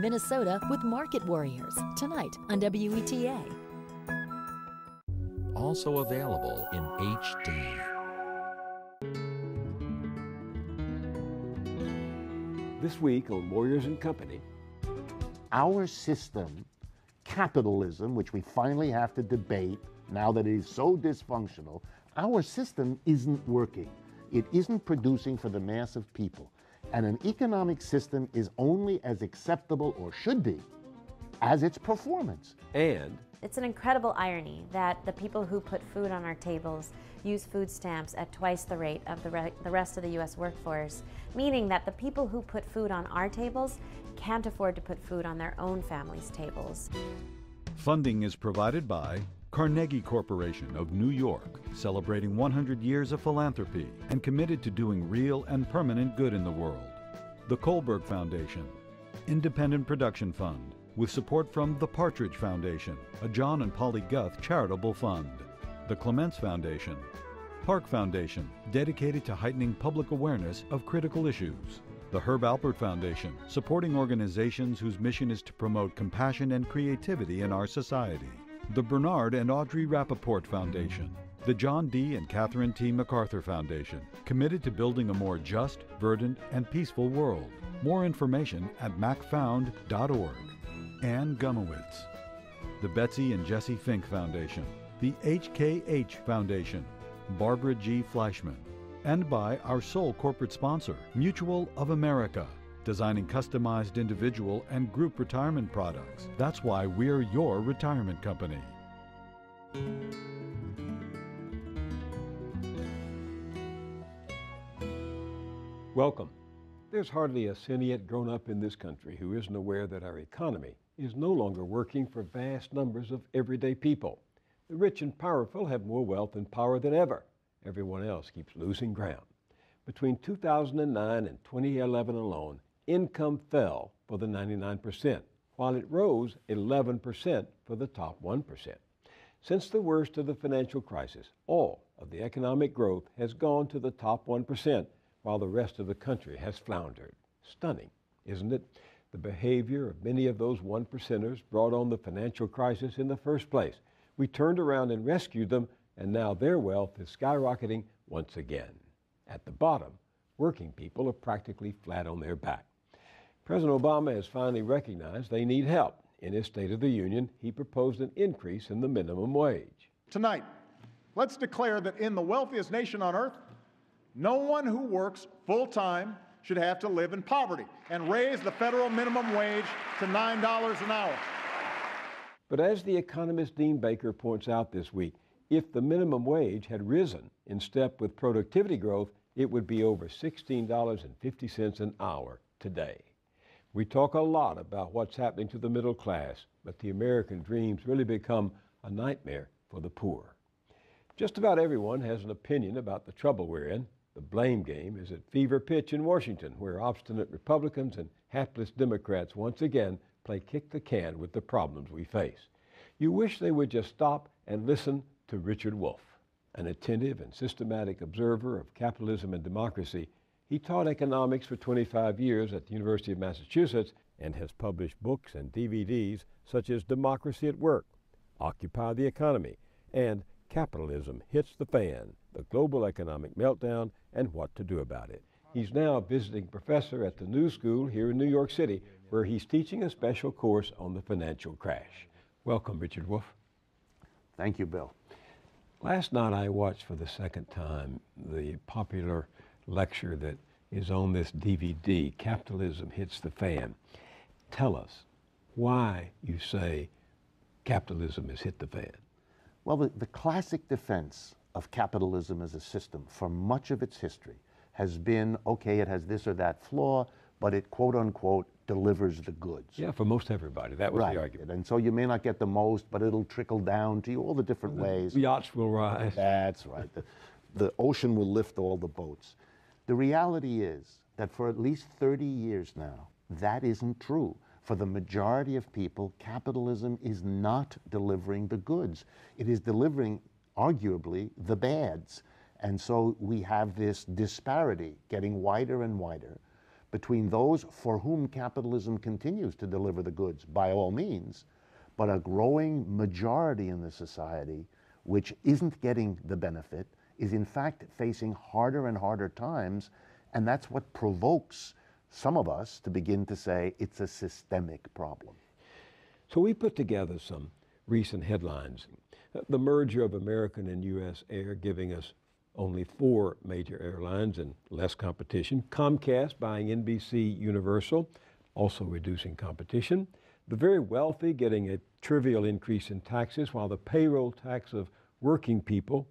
Minnesota with Market Warriors, tonight on WETA. Also available in HD. This week on Moyers and Company. Our system, capitalism, which we finally have to debate now that it is so dysfunctional, our system isn't working. It isn't producing for the mass of people. And an economic system is only as acceptable, or should be, as its performance. And it's an incredible irony that the people who put food on our tables use food stamps at twice the rate of the rest of the U.S. workforce, meaning that the people who put food on our tables can't afford to put food on their own families' tables. Funding is provided by Carnegie Corporation of New York, celebrating 100 years of philanthropy and committed to doing real and permanent good in the world. The Kohlberg Foundation, Independent Production Fund, with support from the Partridge Foundation, a John and Polly Guth charitable fund. The Clements Foundation, Park Foundation, dedicated to heightening public awareness of critical issues. The Herb Alpert Foundation, supporting organizations whose mission is to promote compassion and creativity in our society. The Bernard and Audrey Rappaport Foundation. The John D. and Catherine T. MacArthur Foundation, committed to building a more just, verdant, and peaceful world. More information at macfound.org. Ann Gumowitz. The Betsy and Jesse Fink Foundation. The HKH Foundation. Barbara G. Fleischman. And by our sole corporate sponsor, Mutual of America, designing customized individual and group retirement products. That's why we're your retirement company. welcome. There's hardly a sentient grown-up in this country who isn't aware that our economy is no longer working for vast numbers of everyday people. The rich and powerful have more wealth and power than ever. Everyone else keeps losing ground. Between 2009 and 2011 alone, income fell for the 99%, while it rose 11% for the top 1%. Since the worst of the financial crisis, all of the economic growth has gone to the top 1%, while the rest of the country has floundered. Stunning, isn't it? The behavior of many of those 1%ers brought on the financial crisis in the first place. We turned around and rescued them, and now their wealth is skyrocketing once again. At the bottom, working people are practically flat on their back. President Obama has finally recognized they need help. In his State of the Union, he proposed an increase in the minimum wage. Tonight, let's declare that in the wealthiest nation on earth, no one who works full-time should have to live in poverty, and raise the federal minimum wage to $9 an hour. But as the economist Dean Baker points out this week, if the minimum wage had risen in step with productivity growth, it would be over $16.50 an hour today. We talk a lot about what's happening to the middle class, but the American dream's really become a nightmare for the poor. Just about everyone has an opinion about the trouble we're in. The blame game is at fever pitch in Washington, where obstinate Republicans and hapless Democrats once again play kick the can with the problems we face. You wish they would just stop and listen to Richard Wolff, an attentive and systematic observer of capitalism and democracy. He taught economics for 25 years at the University of Massachusetts and has published books and DVDs such as Democracy at Work, Occupy the Economy, and Capitalism Hits the Fan, the Global Economic Meltdown and What to Do About It. He's now a visiting professor at the New School here in New York City, where he's teaching a special course on the financial crash. Welcome, Richard Wolff. Thank you, Bill. Last night I watched for the second time the popular lecture that is on this DVD, Capitalism Hits the Fan. Tell us why you say capitalism has hit the fan. Well, the classic defense of capitalism as a system for much of its history has been, okay, it has this or that flaw, but it, quote unquote, delivers the goods. Yeah, for most everybody, that was right. The argument. And so you may not get the most, but it'll trickle down to you all the different ways. The yachts will rise. That's right. The ocean will lift all the boats. The reality is that for at least 30 years now, that isn't true. For the majority of people, capitalism is not delivering the goods. It is delivering, arguably, the bads. And so we have this disparity getting wider and wider between those for whom capitalism continues to deliver the goods, by all means, but a growing majority in the society which isn't getting the benefit, is in fact facing harder and harder times, and that's what provokes some of us to begin to say it's a systemic problem. So we put together some recent headlines. The merger of American and U.S. Air giving us only 4 major airlines and less competition. Comcast buying NBC Universal, also reducing competition. The very wealthy getting a trivial increase in taxes, while the payroll tax of working people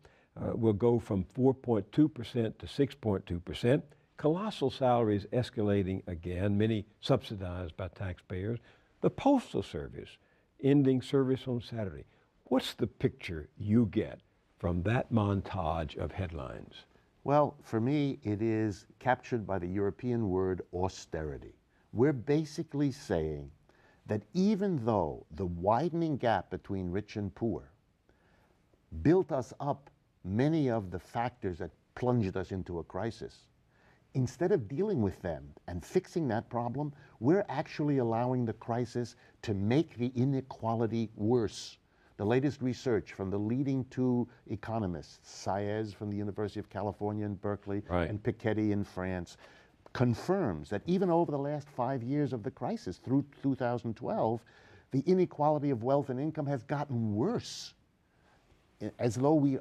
will go from 4.2% to 6.2%. Colossal salaries escalating again, many subsidized by taxpayers. The Postal Service ending service on Saturday. What's the picture you get from that montage of headlines? Well, for me, it is captured by the European word austerity. We're basically saying that even though the widening gap between rich and poor built us up many of the factors that plunged us into a crisis, instead of dealing with them and fixing that problem, we're actually allowing the crisis to make the inequality worse. The latest research from the leading 2 economists, Saez from the University of California in Berkeley, right, and Piketty in France, confirms that even over the last 5 years of the crisis, through 2012, the inequality of wealth and income has gotten worse, as though we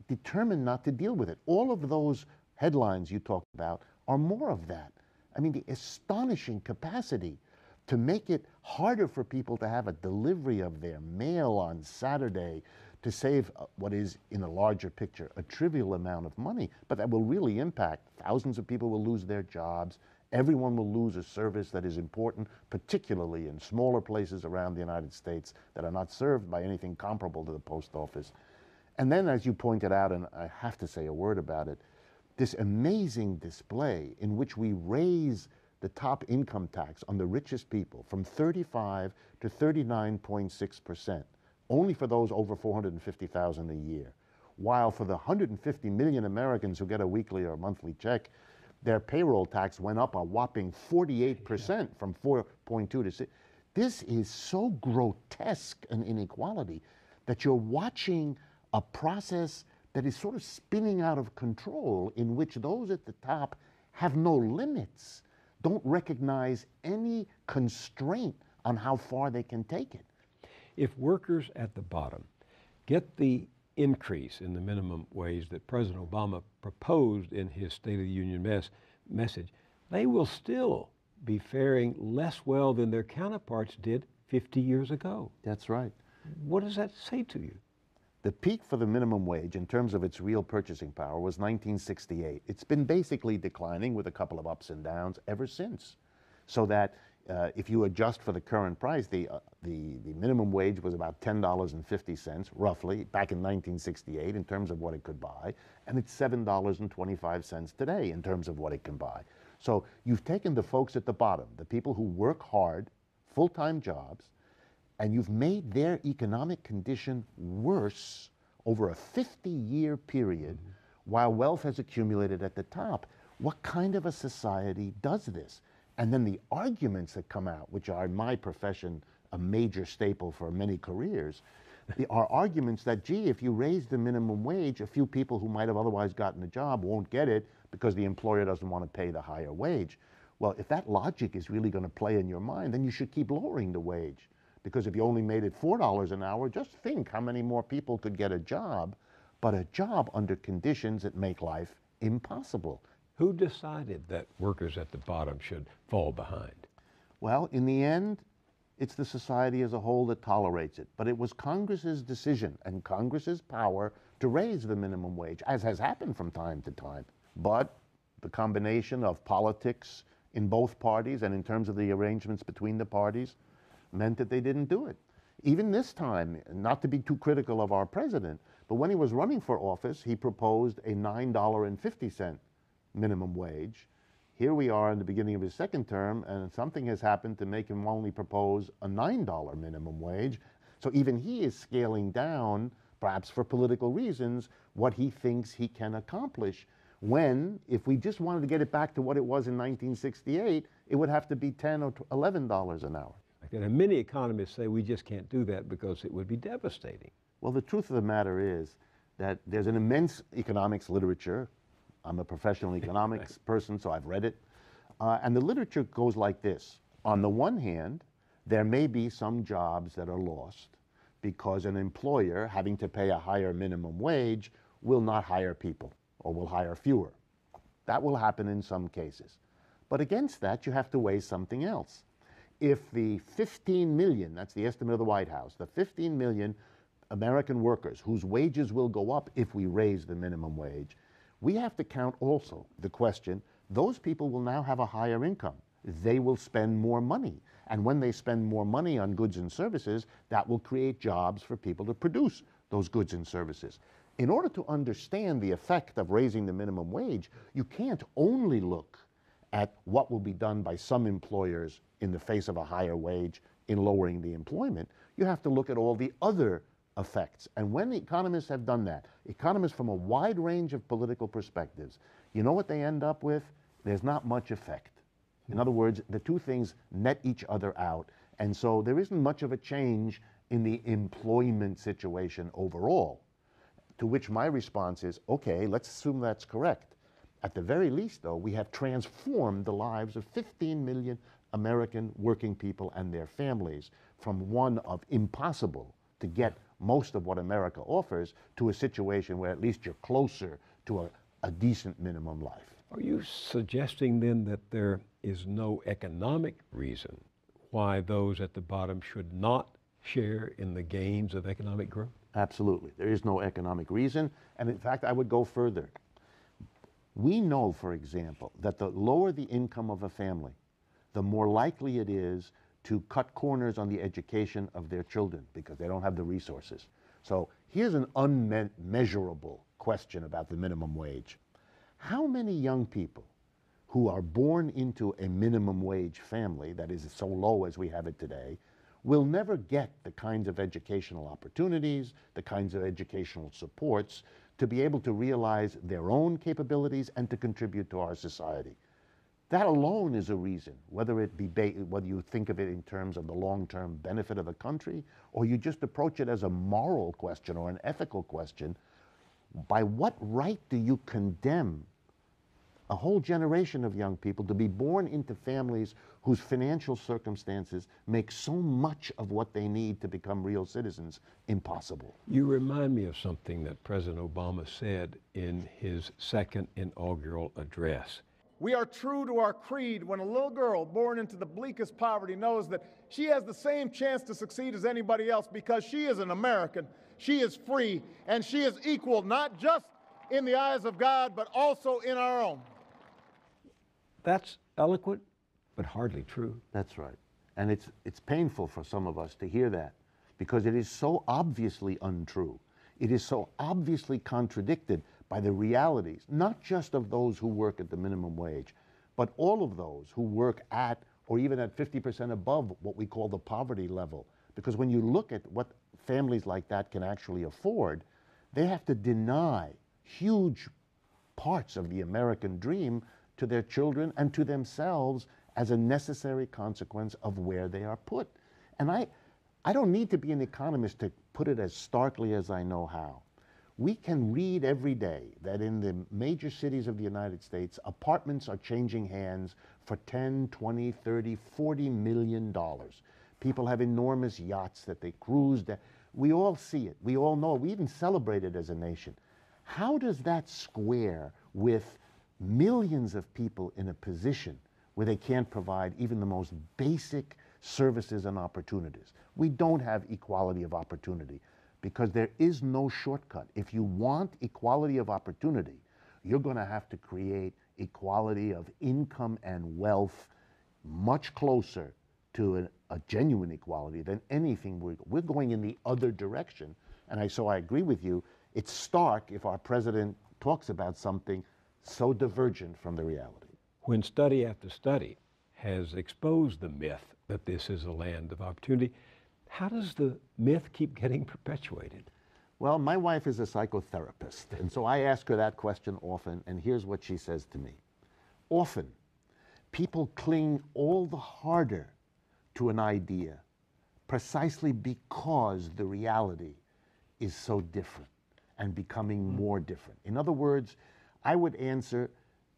determined not to deal with it. All of those headlines you talked about are more of that. I mean, the astonishing capacity to make it harder for people to have a delivery of their mail on Saturday, to save what is, in a larger picture, a trivial amount of money, but that will really impact. Thousands of people will lose their jobs. Everyone will lose a service that is important, particularly in smaller places around the United States that are not served by anything comparable to the post office. And then, as you pointed out, and I have to say a word about it, this amazing display in which we raise the top income tax on the richest people from 35 to 39.6%, only for those over $450,000 a year, while for the 150 million Americans who get a weekly or monthly check, their payroll tax went up a whopping 48% from 4.2 to 6. This is so grotesque an inequality that you're watching a process that is sort of spinning out of control, in which those at the top have no limits, don't recognize any constraint on how far they can take it. If workers at the bottom get the increase in the minimum wage that President Obama proposed in his State of the Union message, they will still be faring less well than their counterparts did 50 years ago. That's right. What does that say to you? The peak for the minimum wage in terms of its real purchasing power was 1968. It's been basically declining with a couple of ups and downs ever since. So that if you adjust for the current price, the minimum wage was about $10.50 roughly back in 1968 in terms of what it could buy, and it's $7.25 today in terms of what it can buy. So you've taken the folks at the bottom, the people who work hard, full-time jobs, and you've made their economic condition worse over a 50-year period, while wealth has accumulated at the top. What kind of a society does this? And then the arguments that come out, which are in my profession a major staple for many careers, are arguments that, gee, if you raise the minimum wage, a few people who might have otherwise gotten a job won't get it because the employer doesn't want to pay the higher wage. Well, if that logic is really going to play in your mind, then you should keep lowering the wage. Because if you only made it $4 an hour, just think how many more people could get a job, but a job under conditions that make life impossible. Who decided that workers at the bottom should fall behind? Well, in the end, it's the society as a whole that tolerates it. But it was Congress's decision and Congress's power to raise the minimum wage, as has happened from time to time. But the combination of politics in both parties and in terms of the arrangements between the parties meant that they didn't do it. Even this time, not to be too critical of our president, but when he was running for office, he proposed a $9.50 minimum wage. Here we are in the beginning of his second term, and something has happened to make him only propose a $9 minimum wage. So even he is scaling down, perhaps for political reasons, what he thinks he can accomplish, when, if we just wanted to get it back to what it was in 1968, it would have to be $10 or $11 an hour. And many economists say we just can't do that because it would be devastating. Well, the truth of the matter is that there's an immense economics literature. I'm a professional economics person, so I've read it. And the literature goes like this. On the one hand, there may be some jobs that are lost because an employer, having to pay a higher minimum wage, will not hire people or will hire fewer. That will happen in some cases. But against that, you have to weigh something else. If the 15 million, that's the estimate of the White House, the 15 million American workers whose wages will go up if we raise the minimum wage, we have to count also the question, those people will now have a higher income. They will spend more money. And when they spend more money on goods and services, that will create jobs for people to produce those goods and services. In order to understand the effect of raising the minimum wage, you can't only look at what will be done by some employers in the face of a higher wage in lowering the employment. You have to look at all the other effects. And when the economists have done that, economists from a wide range of political perspectives, you know what they end up with? There's not much effect. In other words, the two things net each other out. And so there isn't much of a change in the employment situation overall. To which my response is, okay, let's assume that's correct. At the very least, though, we have transformed the lives of 15 million American working people and their families from one of impossible to get most of what America offers to a situation where at least you're closer to a decent minimum life. Are you suggesting then that there is no economic reason why those at the bottom should not share in the gains of economic growth? Absolutely. There is no economic reason. And in fact, I would go further. We know, for example, that the lower the income of a family, the more likely it is to cut corners on the education of their children because they don't have the resources. So here's an unmeasurable question about the minimum wage. How many young people who are born into a minimum wage family that is so low as we have it today will never get the kinds of educational opportunities, the kinds of educational supports to be able to realize their own capabilities and to contribute to our society? That alone is a reason, whether you think of it in terms of the long-term benefit of the country, or you just approach it as a moral question or an ethical question. By what right do you condemn a whole generation of young people to be born into families whose financial circumstances make so much of what they need to become real citizens impossible? You remind me of something that President Obama said in his second inaugural address. We are true to our creed when a little girl born into the bleakest poverty knows that she has the same chance to succeed as anybody else because she is an American, she is free, and she is equal not just in the eyes of God, but also in our own. That's eloquent, but hardly true. That's right. And it's painful for some of us to hear that because it is so obviously untrue. It is so obviously contradicted by the realities, not just of those who work at the minimum wage, but all of those who work at or even at 50% above what we call the poverty level. Because when you look at what families like that can actually afford, they have to deny huge parts of the American dream to their children and to themselves as a necessary consequence of where they are put. And I don't need to be an economist to put it as starkly as I know how. We can read every day that in the major cities of the United States, apartments are changing hands for $10, $20, $30, $40 million. People have enormous yachts that they cruise. We all see it. We all know it. We even celebrate it as a nation. How does that square with millions of people in a position where they can't provide even the most basic services and opportunities? We don't have equality of opportunity because there is no shortcut. If you want equality of opportunity, you're going to have to create equality of income and wealth much closer to a genuine equality than anything. We're going in the other direction. And so I agree with you. It's stark if our president talks about something so divergent from the reality. When study after study has exposed the myth that this is a land of opportunity, how does the myth keep getting perpetuated? Well, my wife is a psychotherapist, and so I ask her that question often, and here's what she says to me. Often, people cling all the harder to an idea precisely because the reality is so different and becoming more different. In other words, I would answer,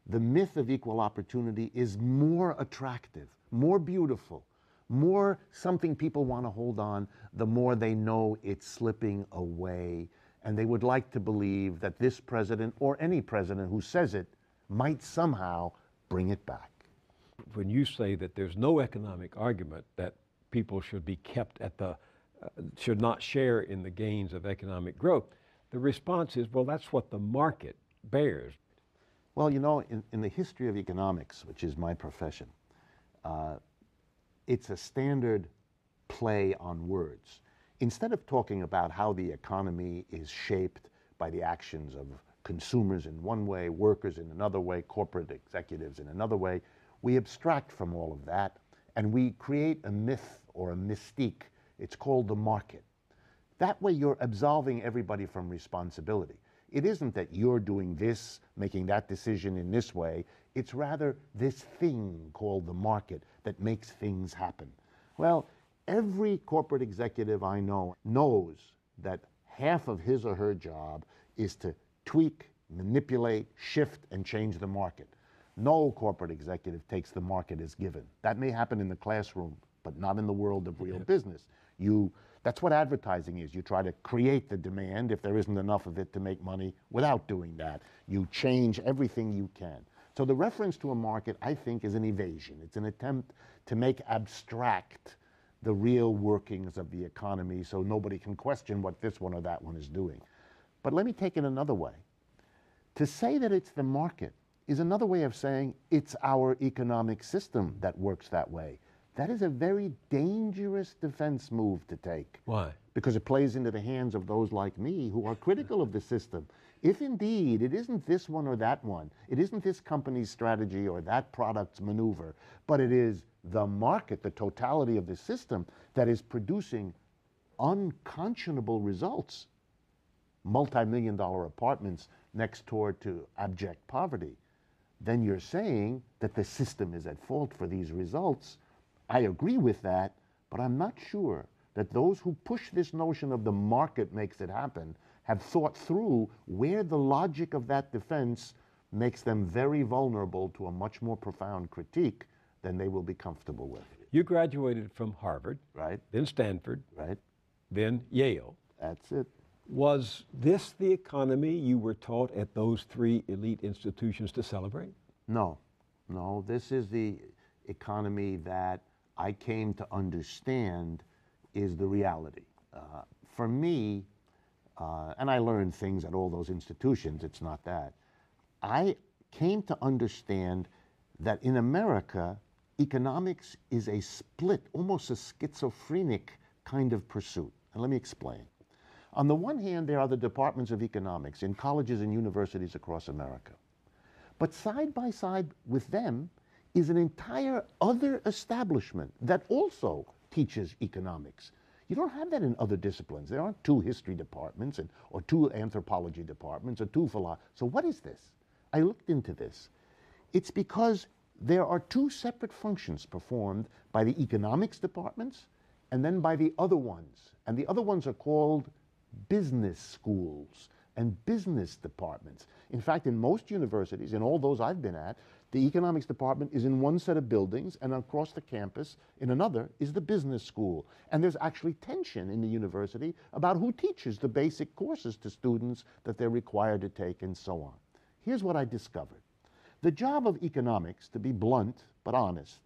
the myth of equal opportunity is more attractive, more beautiful, more something people want to hold on, the more they know it's slipping away. And they would like to believe that this president or any president who says it might somehow bring it back. When you say that there's no economic argument that people should be kept at the, should not share in the gains of economic growth, the response is, well, that's what the market bears. Well, you know, in the history of economics, which is my profession, it's a standard play on words. Instead of talking about how the economy is shaped by the actions of consumers in one way, workers in another way, corporate executives in another way, we abstract from all of that and we create a myth or a mystique. It's called the market. That way you're absolving everybody from responsibility. It isn't that you're doing this, making that decision in this way. It's rather this thing called the market that makes things happen. Well, every corporate executive I know knows that half of his or her job is to tweak, manipulate, shift, and change the market. No corporate executive takes the market as given. That may happen in the classroom, but not in the world of real business. That's what advertising is. You try to create the demand if there isn't enough of it to make money without doing that. You change everything you can. So the reference to a market, I think, is an evasion. It's an attempt to make abstract the real workings of the economy so nobody can question what this one or that one is doing. But let me take it another way. To say that it's the market is another way of saying it's our economic system that works that way. That is a very dangerous defense move to take. Why? Because it plays into the hands of those like me who are critical of the system. If indeed it isn't this one or that one, it isn't this company's strategy or that product's maneuver, but it is the market, the totality of the system that is producing unconscionable results, multi-million-dollar apartments next door to abject poverty, then you're saying that the system is at fault for these results. I agree with that, but I'm not sure that those who push this notion of the market makes it happen have thought through where the logic of that defense makes them very vulnerable to a much more profound critique than they will be comfortable with. You graduated from Harvard, Right? then Stanford, Right? then Yale. That's it. Was this the economy you were taught at those three elite institutions to celebrate? No, no, this is the economy that I came to understand is the reality. For me, and I learned things at all those institutions, it's not that. I came to understand that in America, economics is a split, almost a schizophrenic kind of pursuit. And let me explain. On the one hand, there are the departments of economics in colleges and universities across America. But side by side with them is an entire other establishment that also teaches economics. You don't have that in other disciplines. There aren't two history departments or two anthropology departments or two philosophy. So what is this? I looked into this. It's because there are two separate functions performed by the economics departments and then by the other ones. And the other ones are called business schools and business departments. In fact, in most universities, in all those I've been at, the economics department is in one set of buildings, and across the campus in another is the business school. And there's actually tension in the university about who teaches the basic courses to students that they're required to take and so on. Here's what I discovered. The job of economics, to be blunt but honest,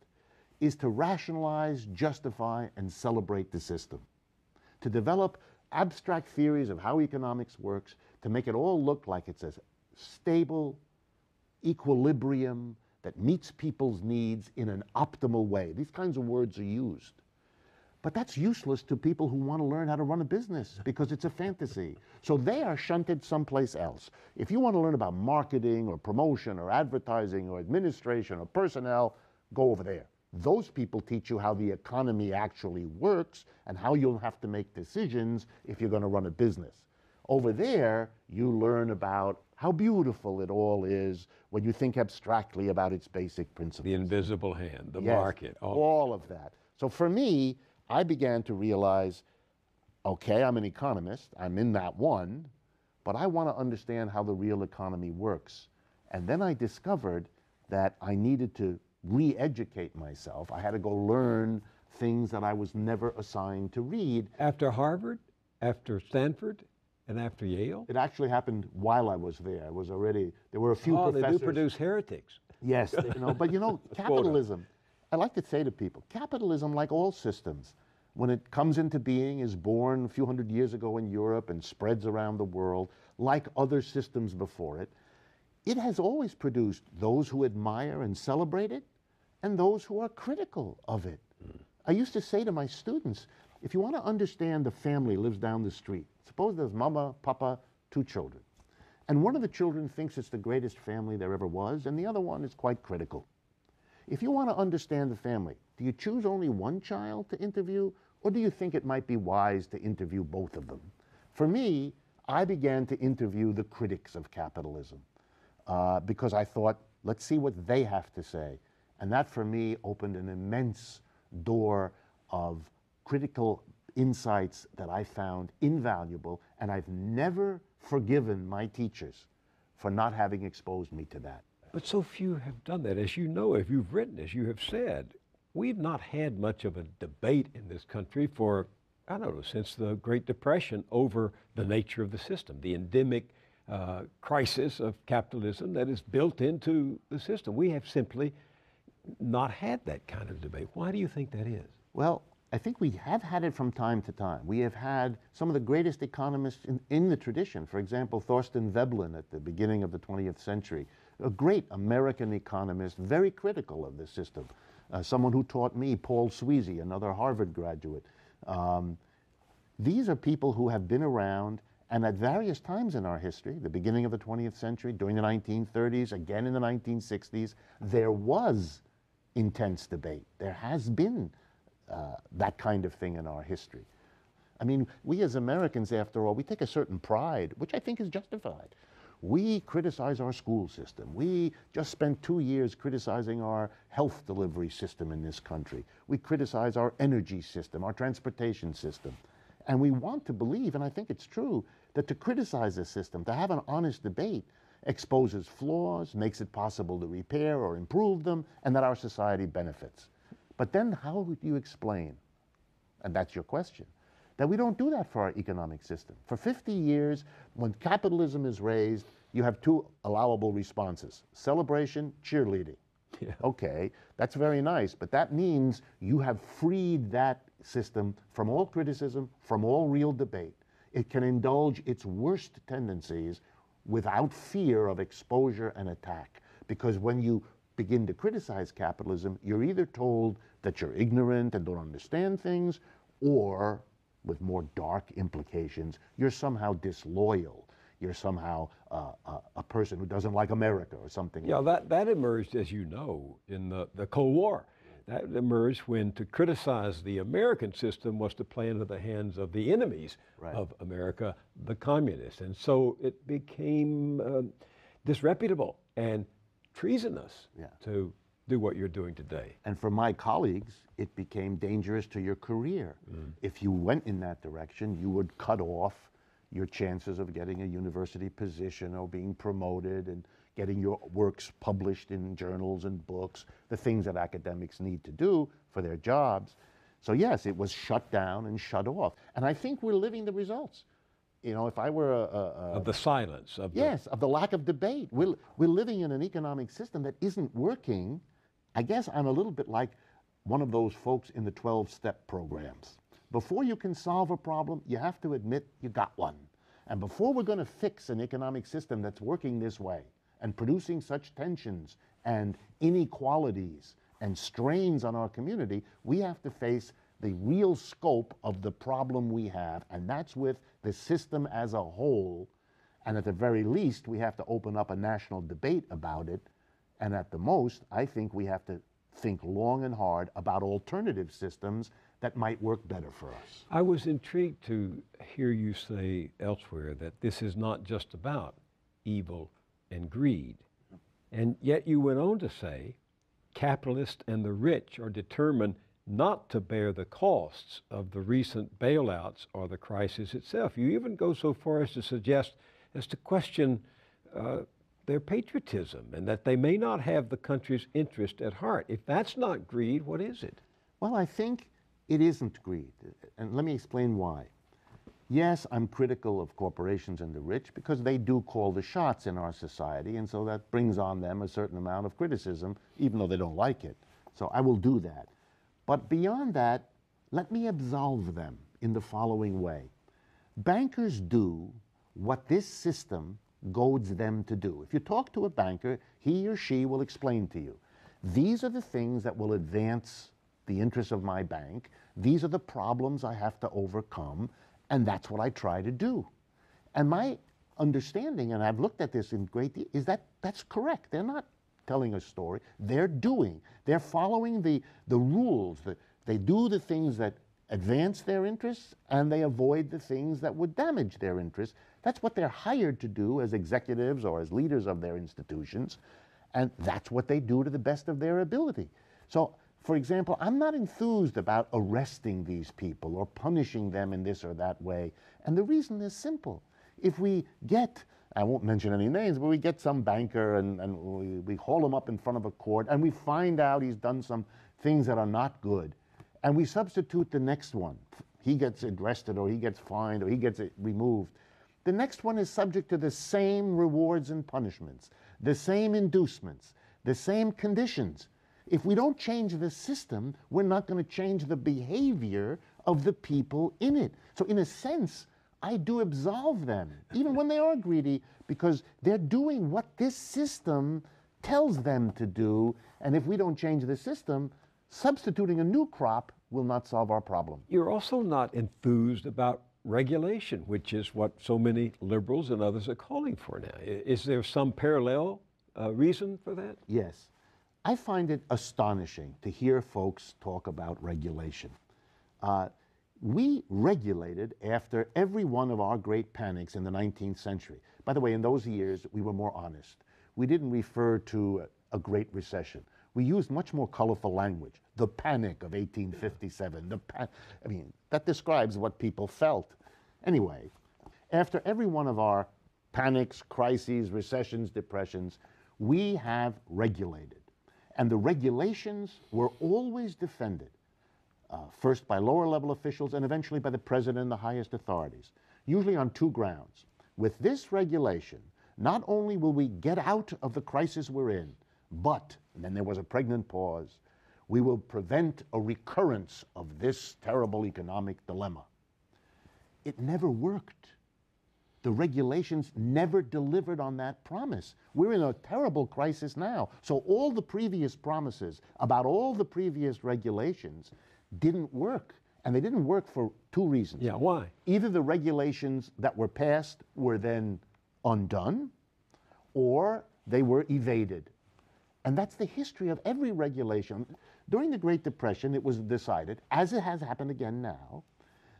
is to rationalize, justify, and celebrate the system. To develop abstract theories of how economics works, to make it all look like it's a stable equilibrium that meets people's needs in an optimal way. These kinds of words are used. But that's useless to people who want to learn how to run a business because it's a fantasy. So they are shunted someplace else. If you want to learn about marketing or promotion or advertising or administration or personnel, go over there. Those people teach you how the economy actually works and how you'll have to make decisions if you're going to run a business. Over there, you learn about how beautiful it all is when you think abstractly about its basic principles. The invisible hand, the Yes, market. all of that. So for me, I began to realize, okay, I'm an economist, I'm in that one, but I want to understand how the real economy works. And then I discovered that I needed to re-educate myself. I had to go learn things that I was never assigned to read. After Harvard, after Stanford, and after Yale? It actually happened while I was there. I was already, there were a few Oh, professors. they do produce heretics. Yes, but capitalism, I like to say to people, capitalism, like all systems, when it comes into being, is born a few hundred years ago in Europe and spreads around the world, like other systems before it, it has always produced those who admire and celebrate it and those who are critical of it. I used to say to my students, if you want to understand the family lives down the street, suppose there's mama, papa, 2 children, and one of the children thinks it's the greatest family there ever was, and the other one is quite critical. If you want to understand the family, do you choose only one child to interview, or do you think it might be wise to interview both of them? For me, I began to interview the critics of capitalism because I thought, let's see what they have to say. And that, for me, opened an immense door of critical insights that I found invaluable, and I've never forgiven my teachers for not having exposed me to that. But so few have done that. As you know, if you've written, as you have said, we've not had much of a debate in this country for, I don't know, since the Great Depression over the nature of the system, the endemic crisis of capitalism that is built into the system. We have simply not had that kind of debate. Why do you think that is? Well, I think we have had it from time to time. We have had some of the greatest economists in the tradition. For example, Thorstein Veblen at the beginning of the 20th century, a great American economist, very critical of the system. Someone who taught me, Paul Sweezy, another Harvard graduate. These are people who have been around, and at various times in our history, the beginning of the 20th century, during the 1930s, again in the 1960s, there was intense debate. There has been that kind of thing in our history. I mean, we as Americans, after all, we take a certain pride, which I think is justified. We criticize our school system. We just spent 2 years criticizing our health delivery system in this country. We criticize our energy system, our transportation system. And we want to believe, and I think it's true, that to criticize the system, to have an honest debate, exposes flaws, makes it possible to repair or improve them, and that our society benefits. But then how do you explain, and that's your question, that we don't do that for our economic system? For 50 years, when capitalism is raised, you have 2 allowable responses: celebration, cheerleading. Yeah. Okay, that's very nice, but that means you have freed that system from all criticism, from all real debate. It can indulge its worst tendencies without fear of exposure and attack. Because when you begin to criticize capitalism, you're either told that you're ignorant and don't understand things, or, with more dark implications, you're somehow disloyal. You're somehow a person who doesn't like America or something. Yeah, that emerged, as you know, in the Cold War. That emerged when to criticize the American system was to play into the hands of the enemies of America, the communists. And so it became disreputable and treasonous to do what you're doing today. And for my colleagues, it became dangerous to your career. If you went in that direction, you would cut off your chances of getting a university position or being promoted and getting your works published in journals and books, the things that academics need to do for their jobs. So yes, it was shut down and shut off. And I think we're living the results. You know, if I were of the silence. Of the lack of debate. We're living in an economic system that isn't working. I guess I'm a little bit like one of those folks in the 12-step programs. Before you can solve a problem, you have to admit you got one. And before we're going to fix an economic system that's working this way and producing such tensions and inequalities and strains on our community, we have to face the real scope of the problem we have, and that's with the system as a whole. And at the very least, we have to open up a national debate about it. And at the most, I think we have to think long and hard about alternative systems that might work better for us. I was intrigued to hear you say elsewhere that this is not just about evil and greed. And yet you went on to say capitalists and the rich are determined not to bear the costs of the recent bailouts or the crisis itself. You even go so far as to suggest, as to question their patriotism and that they may not have the country's interest at heart. If that's not greed, what is it? Well, I think it isn't greed, and let me explain why. Yes, I'm critical of corporations and the rich because they do call the shots in our society, and so that brings on them a certain amount of criticism, even though they don't like it. So I will do that. But beyond that, let me absolve them in the following way. Bankers do what this system goads them to do. If you talk to a banker, he or she will explain to you, these are the things that will advance the interests of my bank, these are the problems I have to overcome, and that's what I try to do. And my understanding, and I've looked at this in great detail, is that that's correct. They're not telling a story, they're doing. They're following the rules. They do the things that advance their interests, and they avoid the things that would damage their interests. That's what they're hired to do as executives or as leaders of their institutions, and that's what they do to the best of their ability. So, for example, I'm not enthused about arresting these people or punishing them in this or that way, and the reason is simple. If we get, I won't mention any names, but we get some banker and we haul him up in front of a court and we find out he's done some things that are not good, and we substitute the next one. He gets arrested or he gets fined or he gets removed. The next one is subject to the same rewards and punishments, the same inducements, the same conditions. If we don't change the system, we're not going to change the behavior of the people in it. So in a sense, I do absolve them, even when they are greedy, because they're doing what this system tells them to do. And if we don't change the system, substituting a new crop will not solve our problem. You're also not enthused about regulation, which is what so many liberals and others are calling for now. Is there some parallel reason for that? Yes. I find it astonishing to hear folks talk about regulation. We regulated after every one of our great panics in the 19th century. By the way, in those years, we were more honest. We didn't refer to a Great Recession. We used much more colorful language. The panic of 1857. That describes what people felt. Anyway, after every one of our panics, crises, recessions, depressions, we have regulated. And the regulations were always defended, first by lower level officials and eventually by the president and the highest authorities, usually on two grounds. With this regulation, not only will we get out of the crisis we're in, but, and then there was a pregnant pause, we will prevent a recurrence of this terrible economic dilemma. It never worked. The regulations never delivered on that promise. We're in a terrible crisis now. So all the previous promises about all the previous regulations didn't work. And they didn't work for two reasons. Yeah, why? Either the regulations that were passed were then undone, or they were evaded. And that's the history of every regulation. During the Great Depression, it was decided, as it has happened again now,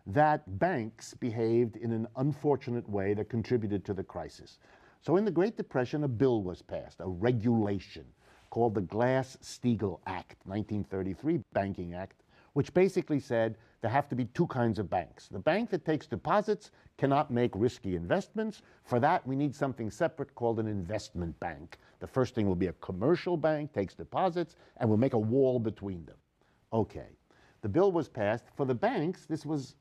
that banks behaved in an unfortunate way that contributed to the crisis. So in the Great Depression, a bill was passed, a regulation called the Glass-Steagall Act, 1933 Banking Act, which basically said there have to be two kinds of banks. The bank that takes deposits cannot make risky investments. For that, we need something separate called an investment bank. The first thing will be a commercial bank, takes deposits, and we'll make a wall between them. Okay. The bill was passed. For the banks, this was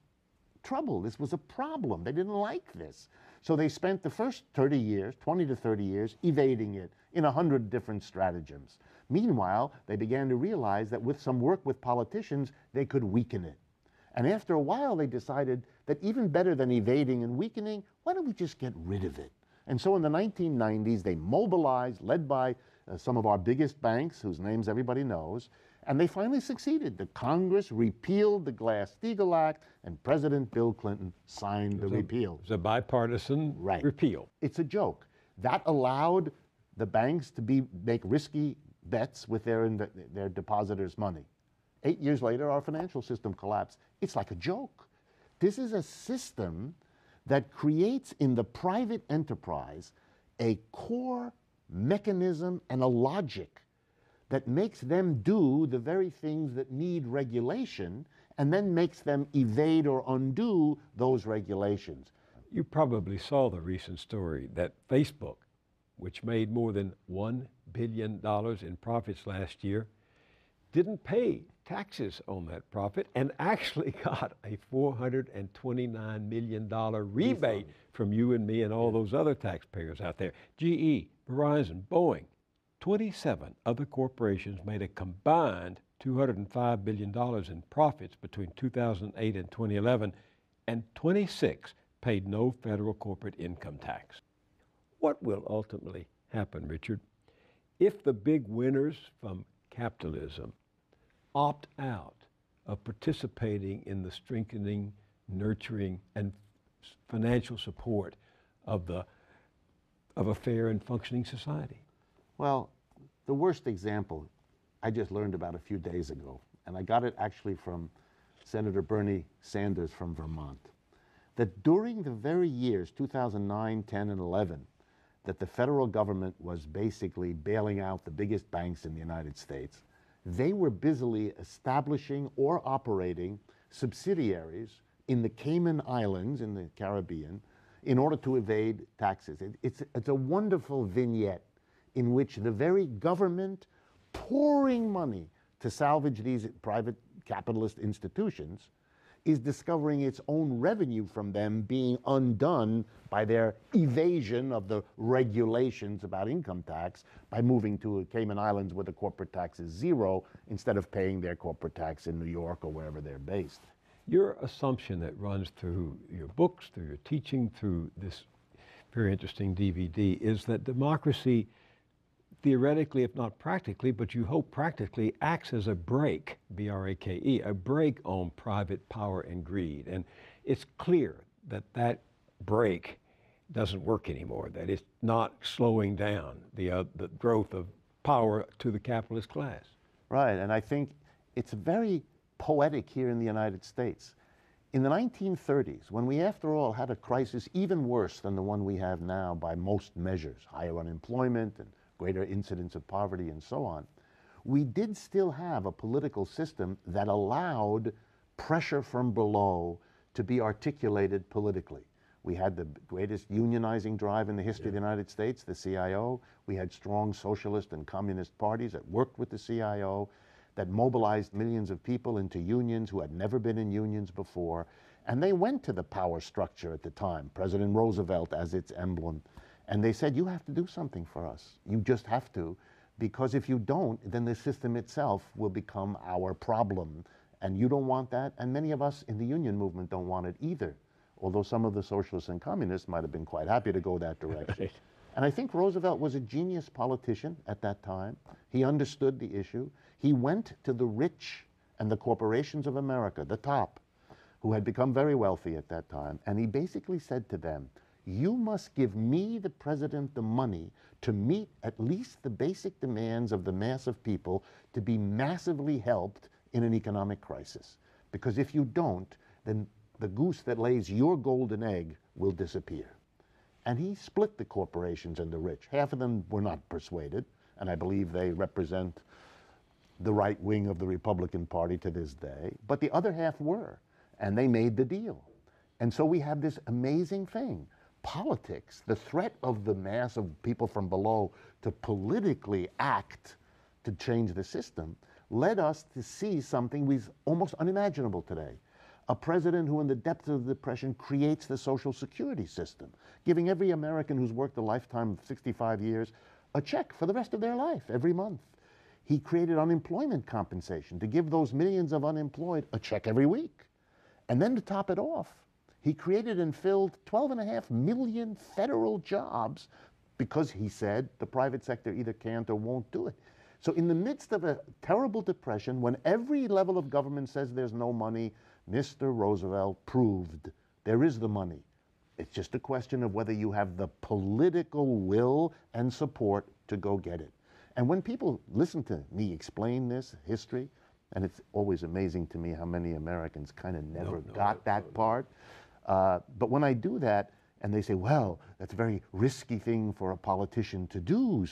trouble. This was a problem. They didn't like this. So they spent the first 30 years, 20 to 30 years, evading it in 100 different stratagems. Meanwhile, they began to realize that with some work with politicians, they could weaken it. And after a while, they decided that even better than evading and weakening, why don't we just get rid of it? And so in the 1990s, they mobilized, led by some of our biggest banks, whose names everybody knows, and they finally succeeded. The Congress repealed the Glass-Steagall Act, and President Bill Clinton signed the repeal. It was a bipartisan repeal. It's a joke. That allowed the banks to make risky bets with their depositors' money. 8 years later, our financial system collapsed. It's like a joke. This is a system that creates in the private enterprise a core mechanism and a logic that makes them do the very things that need regulation and then makes them evade or undo those regulations. You probably saw the recent story that Facebook, which made more than $1 billion in profits last year, didn't pay taxes on that profit and actually got a $429 million rebate from you and me and all those other taxpayers out there. GE, Verizon, Boeing, 27 other corporations made a combined $205 billion in profits between 2008 and 2011, and 26 paid no federal corporate income tax. What will ultimately happen, Richard, if the big winners from capitalism opt out of participating in the strengthening, nurturing, and financial support of a fair and functioning society? Well, the worst example I just learned about a few days ago, and I got it actually from Senator Bernie Sanders from Vermont, that during the very years 2009, 10, and 11, that the federal government was basically bailing out the biggest banks in the United States, they were busily establishing or operating subsidiaries in the Cayman Islands in the Caribbean in order to evade taxes. It's a wonderful vignette in which the very government pouring money to salvage these private capitalist institutions is discovering its own revenue from them being undone by their evasion of the regulations about income tax by moving to Cayman Islands where the corporate tax is zero instead of paying their corporate tax in New York or wherever they're based. Your assumption that runs through your books, through your teaching, through this very interesting DVD is that democracy theoretically, if not practically, but you hope practically, acts as a brake, B-R-A-K-E, a brake on private power and greed. And it's clear that that brake doesn't work anymore, that it's not slowing down the growth of power to the capitalist class. Right, and I think it's very poetic here in the United States. In the 1930s, when we, after all, had a crisis even worse than the one we have now by most measures, higher unemployment and greater incidence of poverty and so on, we did still have a political system that allowed pressure from below to be articulated politically. We had the greatest unionizing drive in the history of the United States, the CIO. We had strong socialist and communist parties that worked with the CIO, that mobilized millions of people into unions who had never been in unions before. And they went to the power structure at the time, President Roosevelt as its emblem. And they said, you have to do something for us. You just have to, because if you don't, then the system itself will become our problem. And you don't want that, and many of us in the union movement don't want it either, although some of the socialists and communists might have been quite happy to go that direction. Right. And I think Roosevelt was a genius politician at that time. He understood the issue. He went to the rich and the corporations of America, the top, who had become very wealthy at that time, and he basically said to them, you must give me, the president, the money to meet at least the basic demands of the mass of people to be massively helped in an economic crisis. Because if you don't, then the goose that lays your golden egg will disappear. And he split the corporations and the rich. Half of them were not persuaded, and I believe they represent the right wing of the Republican Party to this day, but the other half were, and they made the deal. And so we have this amazing thing. Politics, the threat of the mass of people from below to politically act to change the system, led us to see something was almost unimaginable today. A president who in the depths of the Depression creates the Social Security system, giving every American who's worked a lifetime of 65 years a check for the rest of their life every month. He created unemployment compensation to give those millions of unemployed a check every week. And then to top it off, he created and filled 12.5 million federal jobs because he said the private sector either can't or won't do it. So in the midst of a terrible depression, when every level of government says there's no money, Mr. Roosevelt proved there is the money. It's just a question of whether you have the political will and support to go get it. And when people listen to me explain this history, And it's always amazing to me how many Americans kind of never No, got that part. But when I do that, and they say, well, that's a very risky thing for a politician to do,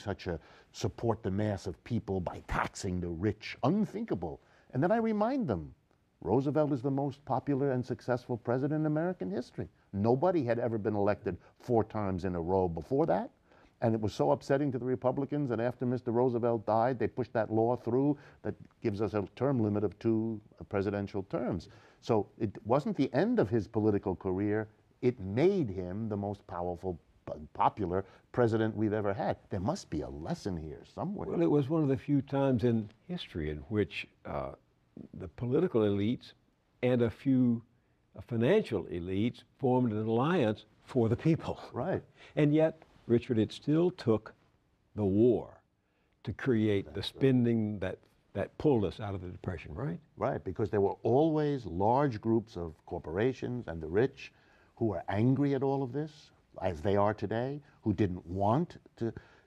support the mass of people by taxing the rich, unthinkable. And then I remind them, Roosevelt is the most popular and successful president in American history. Nobody had ever been elected 4 times in a row before that. And it was so upsetting to the Republicans, and after Mr. Roosevelt died, they pushed that law through that gives us a term limit of 2 presidential terms. So it wasn't the end of his political career. It made him the most powerful, popular president we've ever had. There must be a lesson here somewhere. Well, it was one of the few times in history in which the political elites and a few financial elites formed an alliance for the people. Right. And yet, Richard, it still took the war to create the spending that pulled us out of the Depression, right? Right, because there were always large groups of corporations and the rich who were angry at all of this, as they are today, who didn't want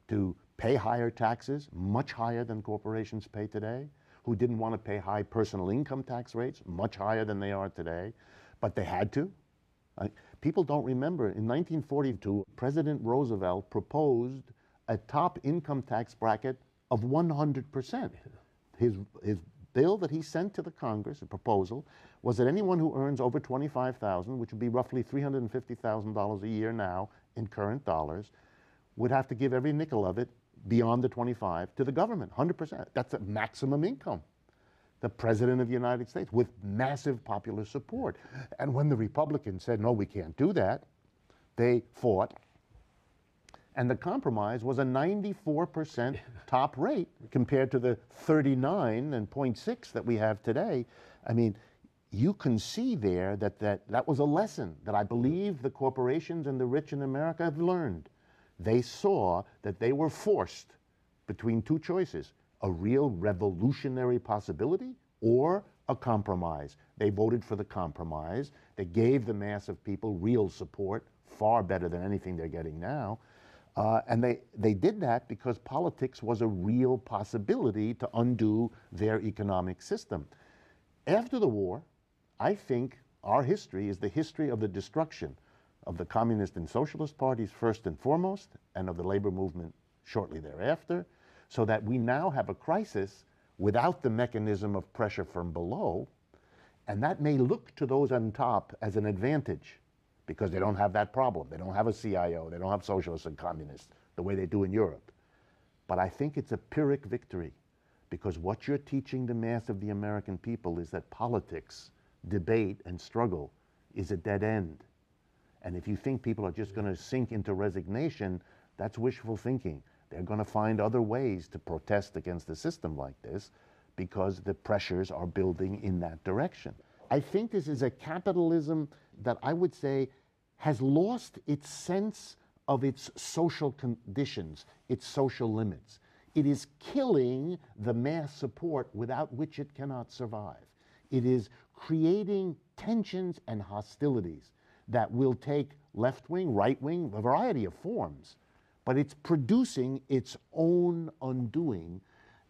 to pay higher taxes, much higher than corporations pay today, who didn't want to pay high personal income tax rates, much higher than they are today, but they had to. People don't remember, in 1942, President Roosevelt proposed a top income tax bracket of 100%. His bill that he sent to the Congress, a proposal, was that anyone who earns over $25,000, which would be roughly $350,000 a year now in current dollars, would have to give every nickel of it beyond the 25 to the government, 100%. That's a maximum income. The President of the United States, with massive popular support. And when the Republicans said, no, we can't do that, they fought. And the compromise was a 94% top rate compared to the 39.6 that we have today. I mean, you can see there that was a lesson that I believe the corporations and the rich in America have learned. They saw that they were forced between 2 choices, a real revolutionary possibility or a compromise. They voted for the compromise. They gave the mass of people real support, far better than anything they're getting now. And they did that because politics was a real possibility to undo their economic system. After the war, I think our history is the history of the destruction of the communist and socialist parties first and foremost, and of the labor movement shortly thereafter, so that we now have a crisis without the mechanism of pressure from below, and that may look to those on top as an advantage because they don't have that problem. They don't have a CIO, they don't have socialists and communists the way they do in Europe. But I think it's a Pyrrhic victory, because what you're teaching the mass of the American people is that politics, debate, and struggle is a dead end. And if you think people are just going to sink into resignation, that's wishful thinking. They're going to find other ways to protest against a system like this because the pressures are building in that direction. I think this is a capitalism that I would say has lost its sense of its social conditions, its social limits. It is killing the mass support without which it cannot survive. It is creating tensions and hostilities that will take left-wing, right-wing, a variety of forms, but it's producing its own undoing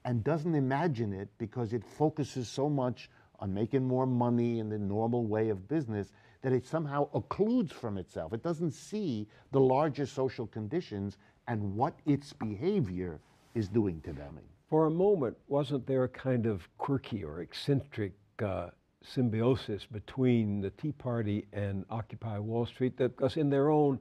and doesn't imagine it because it focuses so much on making more money in the normal way of business that it somehow occludes from itself. It doesn't see the larger social conditions and what its behavior is doing to them. For a moment, wasn't there a kind of quirky or eccentric symbiosis between the Tea Party and Occupy Wall Street? Because in their own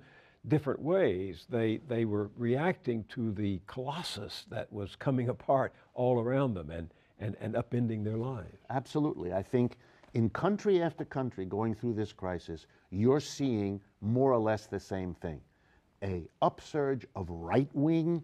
different ways, they were reacting to the colossus that was coming apart all around them and upending their lives. Absolutely. I think in country after country going through this crisis, you're seeing more or less the same thing. An upsurge of right-wing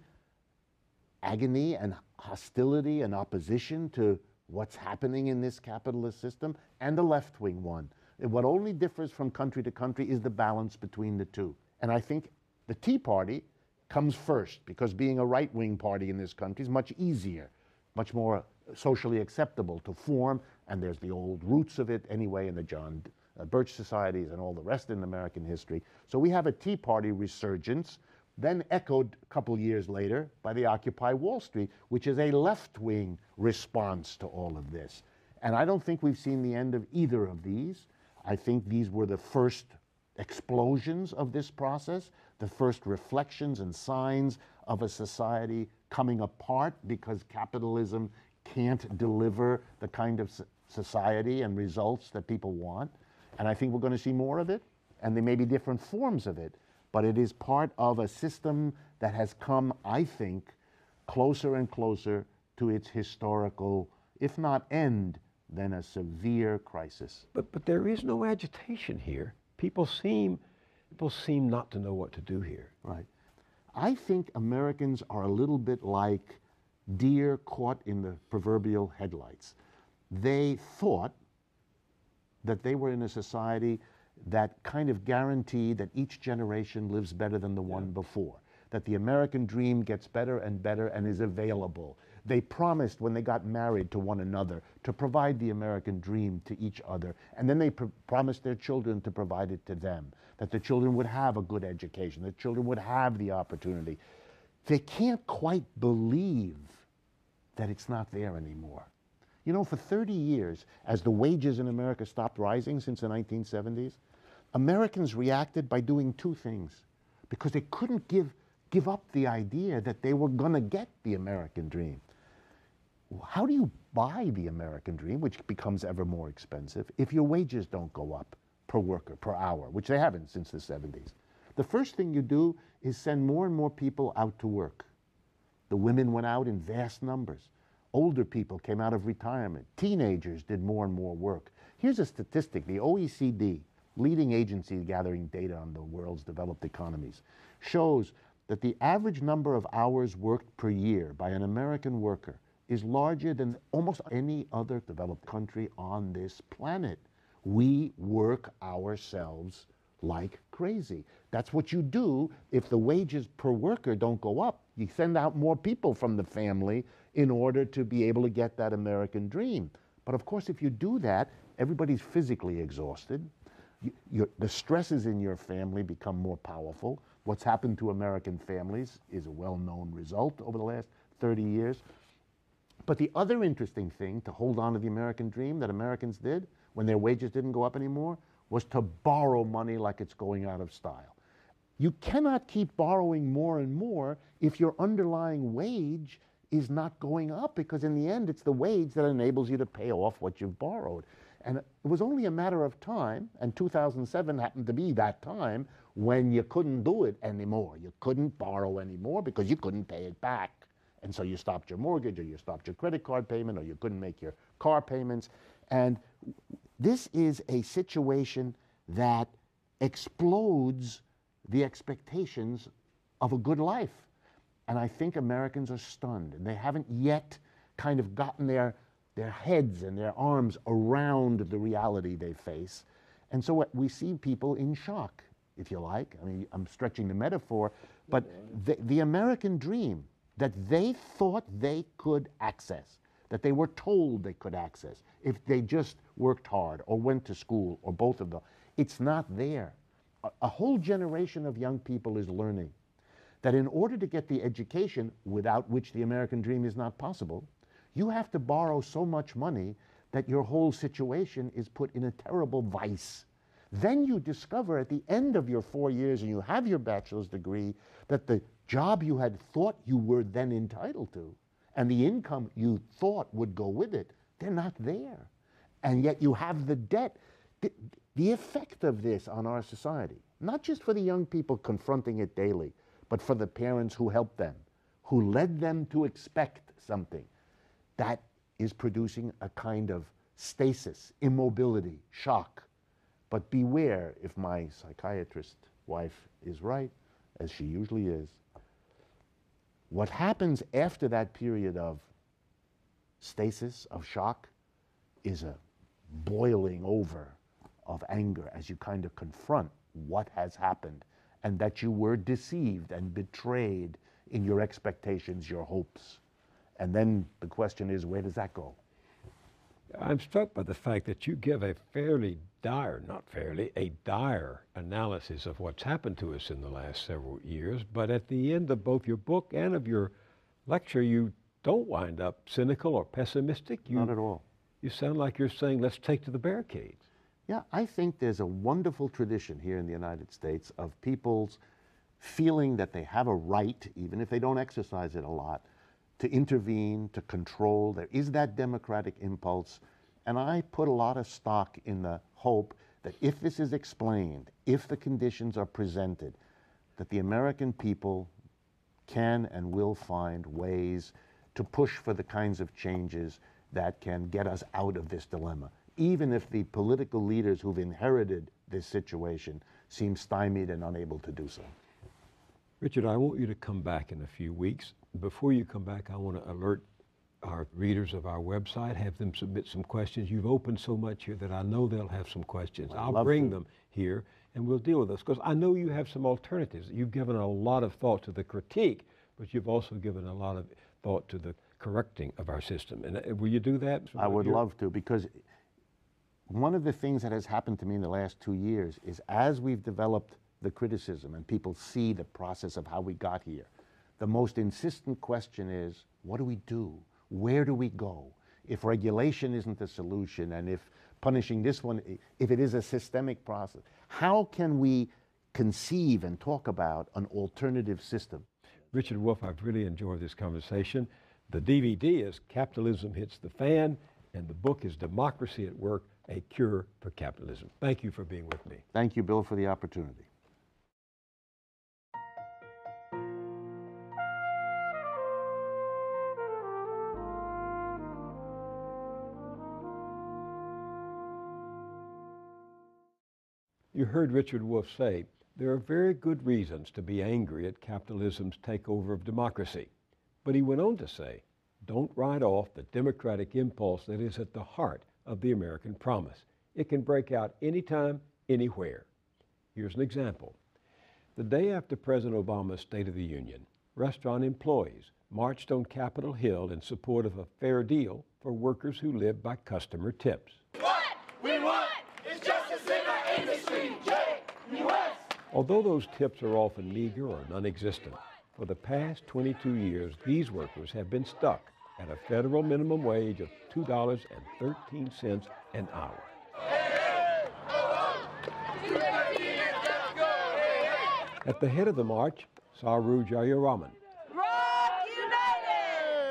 agony and hostility and opposition to what's happening in this capitalist system, and the left-wing one. And what only differs from country to country is the balance between the two. And I think the Tea Party comes first, because being a right-wing party in this country is much easier, much more socially acceptable to form, and there's the old roots of it anyway in the John Birch societies and all the rest in American history. So we have a Tea Party resurgence, then echoed a couple years later by the Occupy Wall Street, which is a left-wing response to all of this. And I don't think we've seen the end of either of these. I think these were the first explosions of this process, the first reflections and signs of a society coming apart because capitalism can't deliver the kind of society and results that people want. And I think we're going to see more of it, and there may be different forms of it, but it is part of a system that has come, I think, closer and closer to its historical, if not end, then a severe crisis. But there is no agitation here. People seem not to know what to do here. Right. I think Americans are a little bit like deer caught in the proverbial headlights. They thought that they were in a society that kind of guaranteed that each generation lives better than the one before, that the American dream gets better and better and is available. They promised when they got married to one another to provide the American dream to each other, and then they promised their children to provide it to them, that the children would have a good education, that children would have the opportunity. They can't quite believe that it's not there anymore. You know, for 30 years, as the wages in America stopped rising since the 1970s, Americans reacted by doing two things, because they couldn't give up the idea that they were going to get the American dream. How do you buy the American dream, which becomes ever more expensive, if your wages don't go up per worker, per hour, which they haven't since the 70s? The first thing you do is send more and more people out to work. The women went out in vast numbers. Older people came out of retirement. Teenagers did more and more work. Here's a statistic. The OECD, leading agency gathering data on the world's developed economies, shows that the average number of hours worked per year by an American worker is larger than almost any other developed country on this planet. We work ourselves like crazy. That's what you do if the wages per worker don't go up. You send out more people from the family in order to be able to get that American dream. But of course, if you do that, everybody's physically exhausted. The stresses in your family become more powerful. What's happened to American families is a well-known result over the last 30 years. But the other interesting thing to hold on to the American dream that Americans did when their wages didn't go up anymore was to borrow money like it's going out of style. You cannot keep borrowing more and more if your underlying wage is not going up, because in the end, it's the wage that enables you to pay off what you've borrowed. And it was only a matter of time, and 2007 happened to be that time, when you couldn't do it anymore. You couldn't borrow anymore because you couldn't pay it back. And so you stopped your mortgage, or you stopped your credit card payment, or you couldn't make your car payments. And this is a situation that explodes the expectations of a good life. And I think Americans are stunned, and they haven't yet kind of gotten their heads and their arms around the reality they face. And so we see people in shock, if you like. I mean, I'm stretching the metaphor, but the American dream that they thought they could access, that they were told they could access if they just worked hard or went to school or both of them, it's not there. A whole generation of young people is learning that in order to get the education without which the American dream is not possible, you have to borrow so much money that your whole situation is put in a terrible vice. Then you discover at the end of your 4 years and you have your bachelor's degree that the job you had thought you were then entitled to and the income you thought would go with it, they're not there. And yet you have the debt. The effect of this on our society, not just for the young people confronting it daily, but for the parents who helped them, who led them to expect something, that is producing a kind of stasis, immobility, shock. But beware, if my psychiatrist wife is right, as she usually is, what happens after that period of stasis, of shock, is a boiling over of anger as you kind of confront what has happened and that you were deceived and betrayed in your expectations, your hopes. And then the question is, where does that go? I'm struck by the fact that you give a fairly dire, a dire analysis of what's happened to us in the last several years, but at the end of both your book and of your lecture, you don't wind up cynical or pessimistic. Not at all. You sound like you're saying, let's take to the barricades. Yeah, I think there's a wonderful tradition here in the United States of people's feeling that they have a right, even if they don't exercise it a lot, to intervene, to control. There is that democratic impulse. And I put a lot of stock in the hope that if this is explained, if the conditions are presented, that the American people can and will find ways to push for the kinds of changes that can get us out of this dilemma, even if the political leaders who've inherited this situation seem stymied and unable to do so. Richard, I want you to come back in a few weeks. Before you come back, I want to alert our readers of our website, have them submit some questions. You've opened so much here that I know they'll have some questions. I'll bring them here and we'll deal with those, because I know you have some alternatives. You've given a lot of thought to the critique, but you've also given a lot of thought to the correcting of our system. And will you do that? I would love to, because one of the things that has happened to me in the last 2 years is as we've developed the criticism and people see the process of how we got here, the most insistent question is, what do we do? Where do we go? If regulation isn't the solution, and if punishing this one, if it is a systemic process, how can we conceive and talk about an alternative system? Richard Wolff, I've really enjoyed this conversation. The DVD is Capitalism Hits the Fan, and the book is Democracy at Work, A Cure for Capitalism. Thank you for being with me. Thank you, Bill, for the opportunity. You heard Richard Wolff say, there are very good reasons to be angry at capitalism's takeover of democracy. But he went on to say, don't write off the democratic impulse that is at the heart of the American promise. It can break out anytime, anywhere. Here's an example. The day after President Obama's State of the Union, restaurant employees marched on Capitol Hill in support of a fair deal for workers who live by customer tips. What we want is justice in our industry, J.U.S. Although those tips are often meager or non-existent, for the past 22 years, these workers have been stuck at a federal minimum wage of $2.13 an hour. At the head of the march, Saru Jayaraman.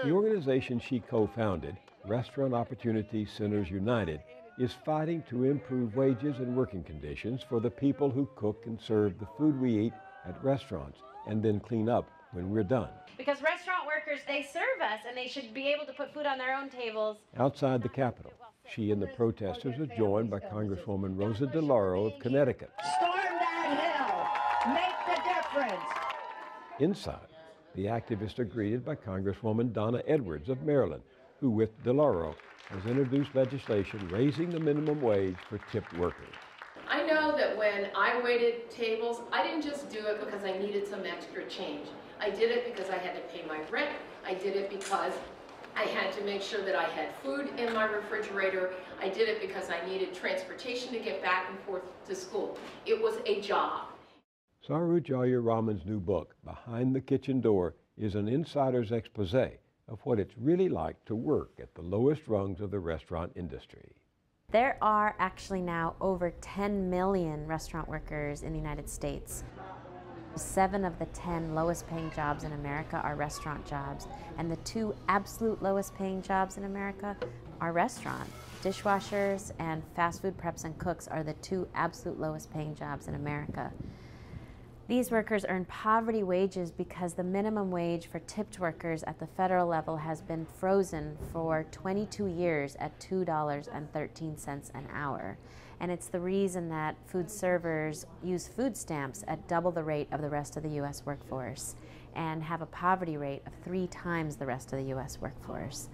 The organization she co-founded, Restaurant Opportunity Centers United, is fighting to improve wages and working conditions for the people who cook and serve the food we eat at restaurants and then clean up when we're done. Because restaurant workers, they serve us and they should be able to put food on their own tables. Outside the Capitol, she and the protesters are joined by Congresswoman Rosa DeLauro of Connecticut. Storm that hill. Make the difference. Inside, the activists are greeted by Congresswoman Donna Edwards of Maryland, who with DeLauro has introduced legislation raising the minimum wage for tipped workers. I know that when I waited tables, I didn't just do it because I needed some extra change. I did it because I had to pay my rent. I did it because I had to make sure that I had food in my refrigerator. I did it because I needed transportation to get back and forth to school. It was a job. Saru Jayaraman's new book, Behind the Kitchen Door, is an insider's expose of what it's really like to work at the lowest rungs of the restaurant industry. There are actually now over 10 million restaurant workers in the United States. 7 of the 10 lowest paying jobs in America are restaurant jobs, and the 2 absolute lowest paying jobs in America are restaurant. Dishwashers and fast food preps and cooks are the 2 absolute lowest paying jobs in America. These workers earn poverty wages because the minimum wage for tipped workers at the federal level has been frozen for 22 years at $2.13 an hour. And it's the reason that food servers use food stamps at double the rate of the rest of the U.S. workforce and have a poverty rate of 3 times the rest of the U.S. workforce.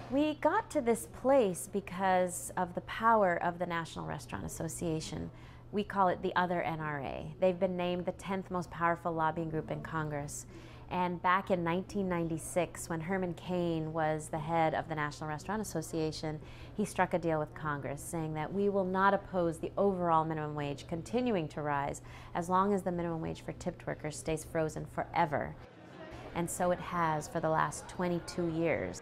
We got to this place because of the power of the National Restaurant Association. We call it the Other NRA. They've been named the 10th most powerful lobbying group in Congress. And back in 1996, when Herman Cain was the head of the National Restaurant Association, he struck a deal with Congress saying that we will not oppose the overall minimum wage continuing to rise as long as the minimum wage for tipped workers stays frozen forever. And so it has for the last 22 years.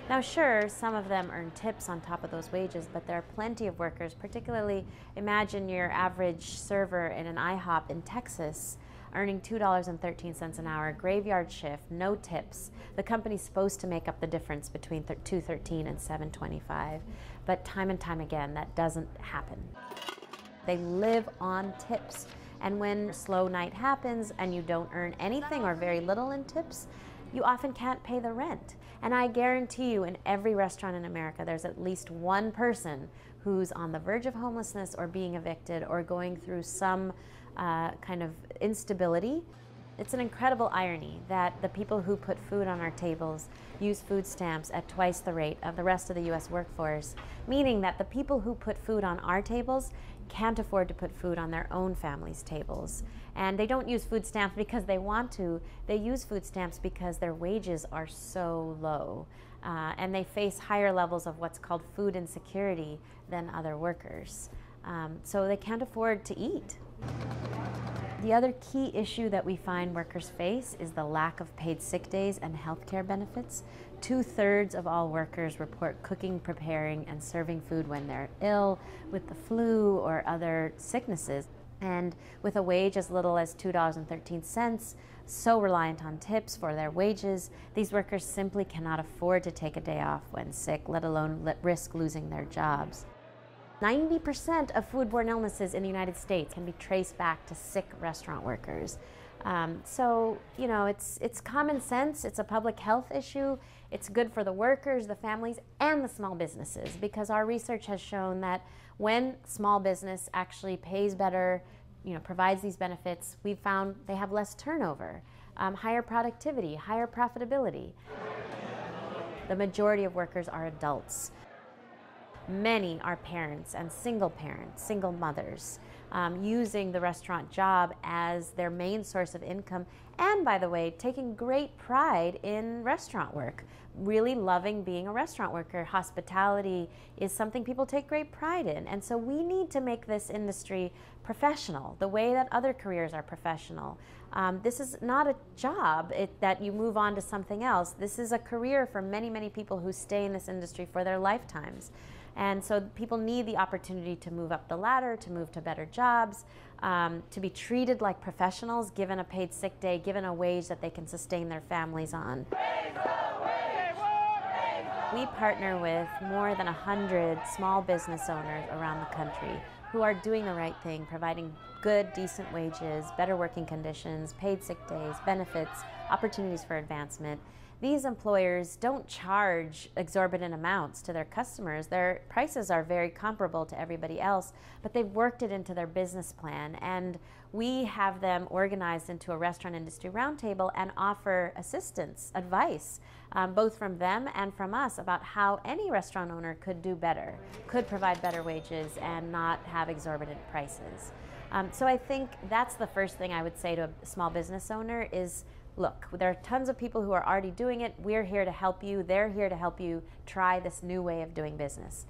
Now sure, some of them earn tips on top of those wages, but there are plenty of workers, particularly imagine your average server in an IHOP in Texas earning $2.13 an hour, graveyard shift, no tips. The company's supposed to make up the difference between $2.13 and $7.25, but time and time again that doesn't happen. They live on tips, and when a slow night happens and you don't earn anything or very little in tips, you often can't pay the rent. And I guarantee you, in every restaurant in America, there's at least one person who's on the verge of homelessness or being evicted or going through some kind of instability. It's an incredible irony that the people who put food on our tables use food stamps at twice the rate of the rest of the U.S. workforce, meaning that the people who put food on our tables can't afford to put food on their own families' tables. And they don't use food stamps because they want to. They use food stamps because their wages are so low. And they face higher levels of what's called food insecurity than other workers. So they can't afford to eat. The other key issue that we find workers face is the lack of paid sick days and health care benefits. 2/3 of all workers report cooking, preparing, and serving food when they're ill with the flu or other sicknesses. And with a wage as little as $2.13, so reliant on tips for their wages, these workers simply cannot afford to take a day off when sick, let alone risk losing their jobs. 90% of foodborne illnesses in the United States can be traced back to sick restaurant workers. So, you know, it's common sense, it's a public health issue, it's good for the workers, the families, and the small businesses, because our research has shown that when small business actually pays better, you know, provides these benefits, we've found they have less turnover, higher productivity, higher profitability. The majority of workers are adults. Many are parents, single mothers, using the restaurant job as their main source of income, and by the way, taking great pride in restaurant work, really loving being a restaurant worker. Hospitality is something people take great pride in, and so we need to make this industry professional, the way that other careers are professional. This is not a job that you move on to something else. This is a career for many, many people who stay in this industry for their lifetimes. And so people need the opportunity to move up the ladder, to move to better jobs, to be treated like professionals, given a paid sick day, given a wage that they can sustain their families on. We partner with more than 100 small business owners around the country who are doing the right thing, providing good, decent wages, better working conditions, paid sick days, benefits, opportunities for advancement. These employers don't charge exorbitant amounts to their customers. Their prices are very comparable to everybody else, but they've worked it into their business plan, and we have them organized into a restaurant industry roundtable and offer assistance, advice, both from them and from us about how any restaurant owner could do better, could provide better wages and not have exorbitant prices. So I think that's the first thing I would say to a small business owner is, look, there are tons of people who are already doing it. We're here to help you. They're here to help you try this new way of doing business.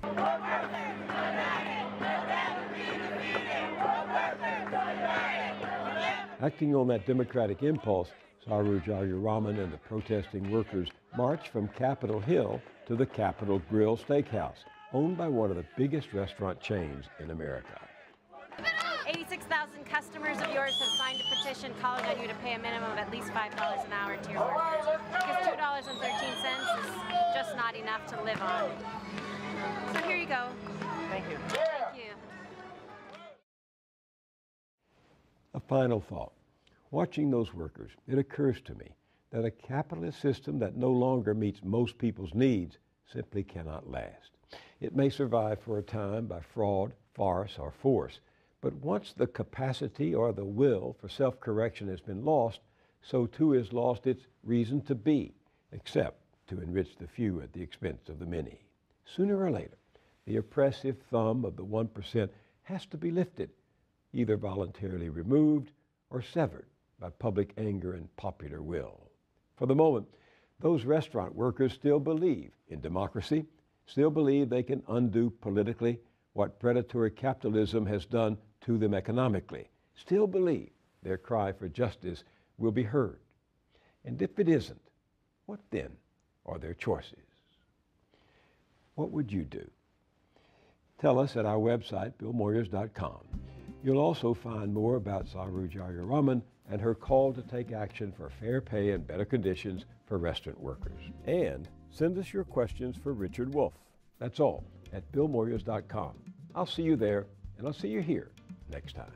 Acting on that democratic impulse, Saru Jayaraman and the protesting workers marched from Capitol Hill to the Capitol Grill Steakhouse, owned by one of the biggest restaurant chains in America. 86,000 customers of yours have signed a petition calling on you to pay a minimum of at least $5 an hour to your workers, because $2.13 is just not enough to live on. So here you go. Thank you. Thank you. A final thought. Watching those workers, it occurs to me that a capitalist system that no longer meets most people's needs simply cannot last. It may survive for a time by fraud, farce, or force, but once the capacity or the will for self-correction has been lost, so too is lost its reason to be, except to enrich the few at the expense of the many. Sooner or later, the oppressive thumb of the 1% has to be lifted, either voluntarily removed or severed by public anger and popular will. For the moment, those restaurant workers still believe in democracy, still believe they can undo politically what predatory capitalism has done to them economically, still believe their cry for justice will be heard. And if it isn't, what then are their choices? What would you do? Tell us at our website, BillMoyers.com. You'll also find more about Saru Jayaraman and her call to take action for fair pay and better conditions for restaurant workers. And send us your questions for Richard Wolff. That's all at BillMoyers.com. I'll see you there, and I'll see you here next time.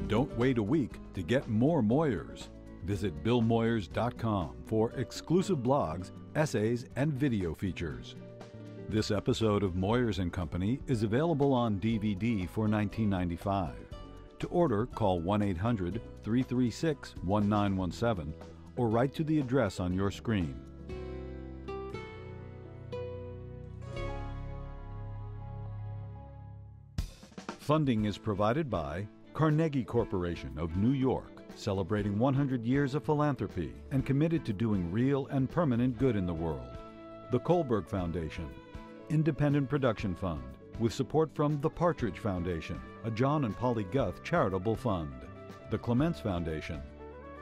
Don't wait a week to get more Moyers. Visit BillMoyers.com for exclusive blogs, essays, and video features. This episode of Moyers & Company is available on DVD for $19.95. To order, call 1-800-336-1917 or write to the address on your screen. Funding is provided by Carnegie Corporation of New York, celebrating 100 years of philanthropy and committed to doing real and permanent good in the world. The Kohlberg Foundation, Independent Production Fund, with support from the Partridge Foundation, a John and Polly Guth charitable fund. The Clements Foundation,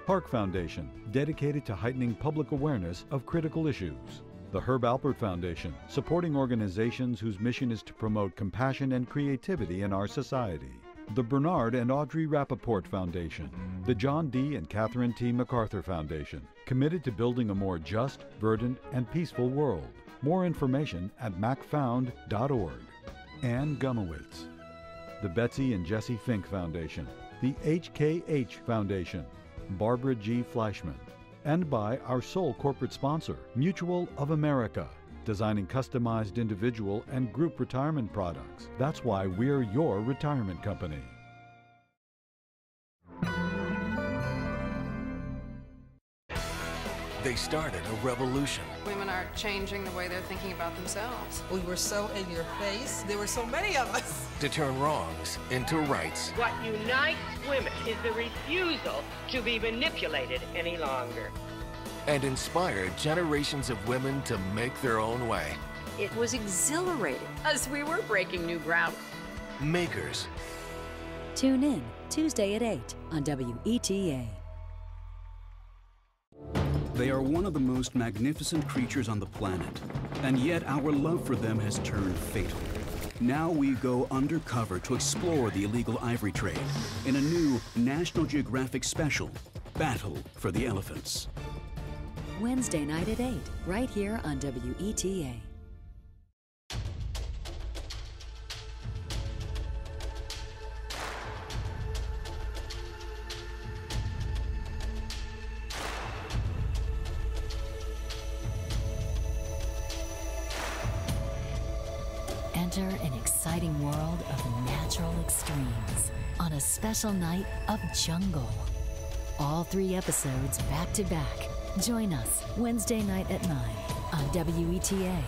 Park Foundation, dedicated to heightening public awareness of critical issues. The Herb Alpert Foundation, supporting organizations whose mission is to promote compassion and creativity in our society. The Bernard and Audrey Rappaport Foundation, the John D. and Catherine T. MacArthur Foundation, committed to building a more just, verdant, and peaceful world. More information at macfound.org. Ann Gumowitz, the Betsy and Jesse Fink Foundation, the HKH Foundation, Barbara G. Fleischman, and by our sole corporate sponsor, Mutual of America, designing customized individual and group retirement products. That's why we're your retirement company. They started a revolution. Women are changing the way they're thinking about themselves. We were so in your face. There were so many of us. To turn wrongs into rights. What unites women is the refusal to be manipulated any longer. And inspired generations of women to make their own way. It was exhilarating as we were breaking new ground. Makers. Tune in Tuesday at 8 on WETA. They are one of the most magnificent creatures on the planet, and yet our love for them has turned fatal. Now we go undercover to explore the illegal ivory trade in a new National Geographic special, Battle for the Elephants. Wednesday night at 8, right here on WETA. Enter an exciting world of natural extremes on a special night of jungle. All 3 episodes back to back. Join us Wednesday night at 9 on WETA.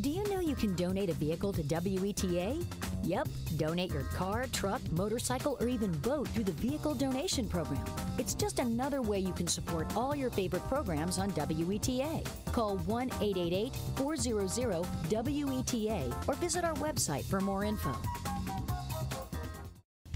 Do you know you can donate a vehicle to WETA? Yep, donate your car, truck, motorcycle, or even boat through the Vehicle Donation Program. It's just another way you can support all your favorite programs on WETA. Call 1-888-400-WETA or visit our website for more info.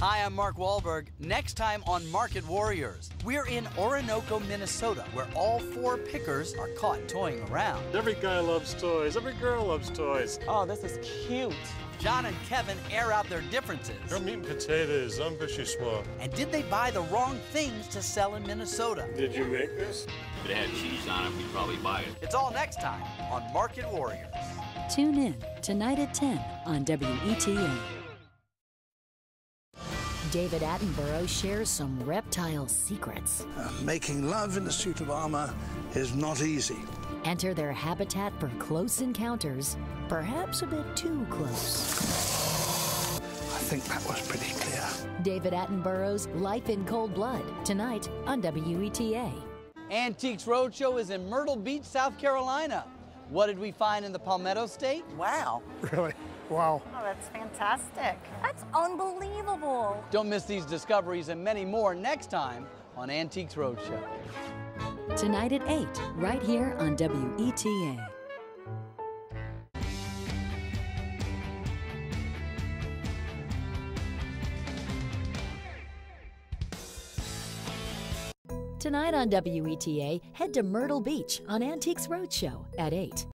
Hi, I'm Mark Wahlberg. Next time on Market Warriors, we're in Orinoco, Minnesota, where all 4 pickers are caught toying around. Every guy loves toys. Every girl loves toys. Oh, this is cute. John and Kevin air out their differences. You're meat and potatoes. I'm fishy small. And did they buy the wrong things to sell in Minnesota? Did you make this? If it had cheese on it, we'd probably buy it. It's all next time on Market Warriors. Tune in tonight at 10 on WETA. David Attenborough shares some reptile secrets. Making love in a suit of armor is not easy. Enter their habitat for close encounters, perhaps a bit too close. I think that was pretty clear. David Attenborough's Life in Cold Blood, tonight on WETA. Antiques Roadshow is in Myrtle Beach, South Carolina. What did we find in the Palmetto State? Wow. Really? Wow. Oh, that's fantastic. That's unbelievable. Don't miss these discoveries and many more next time on Antiques Roadshow. Tonight at 8, right here on WETA. Tonight on WETA, head to Myrtle Beach on Antiques Roadshow at 8.